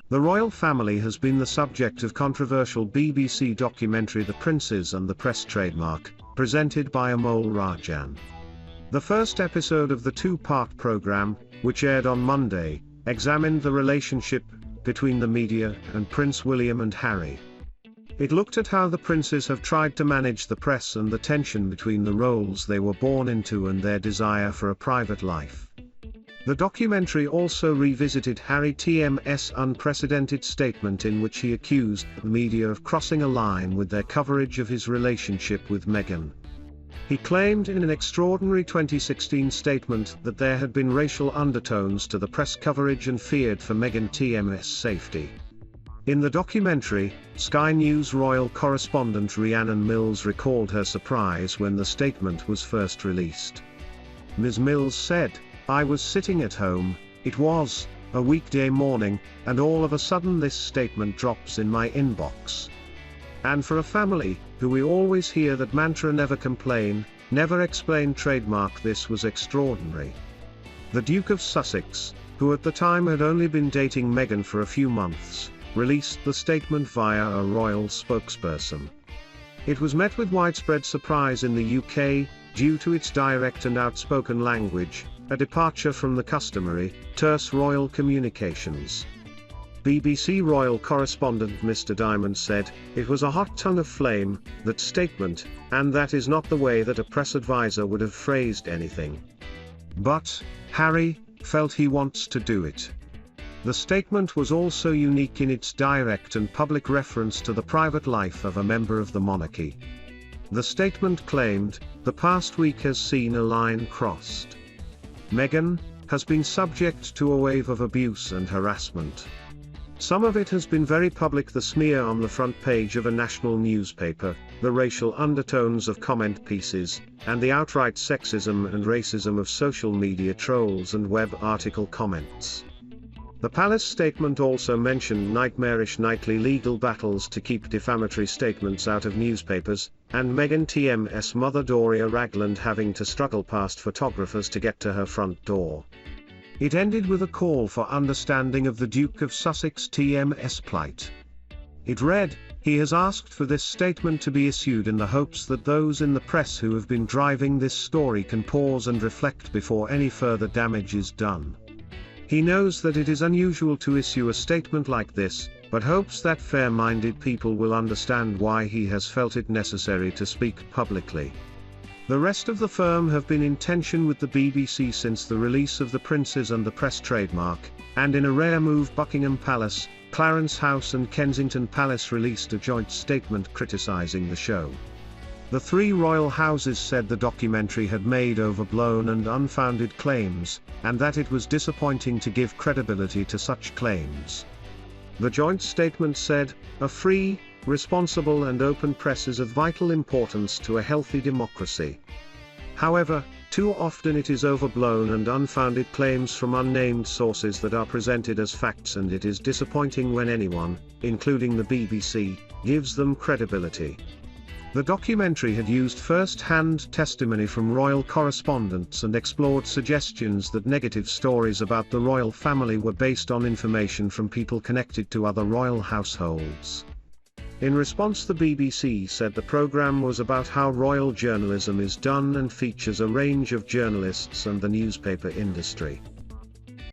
The royal family has been the subject of controversial BBC documentary The Princes and the Press Trademark, presented by Amol Rajan. The first episode of the two-part programme, which aired on Monday, examined the relationship between the media and Prince William and Harry. It looked at how the princes have tried to manage the press and the tension between the roles they were born into and their desire for a private life. The documentary also revisited Harry Tm's unprecedented statement in which he accused the media of crossing a line with their coverage of his relationship with Meghan. He claimed in an extraordinary 2016 statement that there had been racial undertones to the press coverage and feared for Meghan Tm's safety. In the documentary, Sky News royal correspondent Rhiannon Mills recalled her surprise when the statement was first released. Ms. Mills said, "I was sitting at home, it was a weekday morning, and all of a sudden this statement drops in my inbox. And for a family, who we always hear that mantra never complain, never explain trademark, this was extraordinary." The Duke of Sussex, who at the time had only been dating Meghan for a few months, released the statement via a royal spokesperson. It was met with widespread surprise in the UK, due to its direct and outspoken language, a departure from the customary, terse royal communications. BBC royal correspondent Mr. Diamond said, "It was a hot tongue of flame, that statement, and that is not the way that a press advisor would have phrased anything. But Harry felt he wants to do it." The statement was also unique in its direct and public reference to the private life of a member of the monarchy. The statement claimed, "The past week has seen a line crossed. Meghan has been subject to a wave of abuse and harassment. Some of it has been very public, the smear on the front page of a national newspaper, the racial undertones of comment pieces, and the outright sexism and racism of social media trolls and web article comments." The palace statement also mentioned nightmarish nightly legal battles to keep defamatory statements out of newspapers, and Meghan Tm's mother Doria Ragland having to struggle past photographers to get to her front door. It ended with a call for understanding of the Duke of Sussex Tm's plight. It read, "He has asked for this statement to be issued in the hopes that those in the press who have been driving this story can pause and reflect before any further damage is done. He knows that it is unusual to issue a statement like this, but hopes that fair-minded people will understand why he has felt it necessary to speak publicly." The rest of the firm have been in tension with the BBC since the release of The Princes and the Press Trademark, and in a rare move Buckingham Palace, Clarence House and Kensington Palace released a joint statement criticising the show. The three royal houses said the documentary had made overblown and unfounded claims, and that it was disappointing to give credibility to such claims. The joint statement said, "A free, responsible and open press is of vital importance to a healthy democracy. However, too often it is overblown and unfounded claims from unnamed sources that are presented as facts, and it is disappointing when anyone, including the BBC, gives them credibility." The documentary had used first-hand testimony from royal correspondents and explored suggestions that negative stories about the royal family were based on information from people connected to other royal households. In response, the BBC said the programme was about how royal journalism is done and features a range of journalists and the newspaper industry.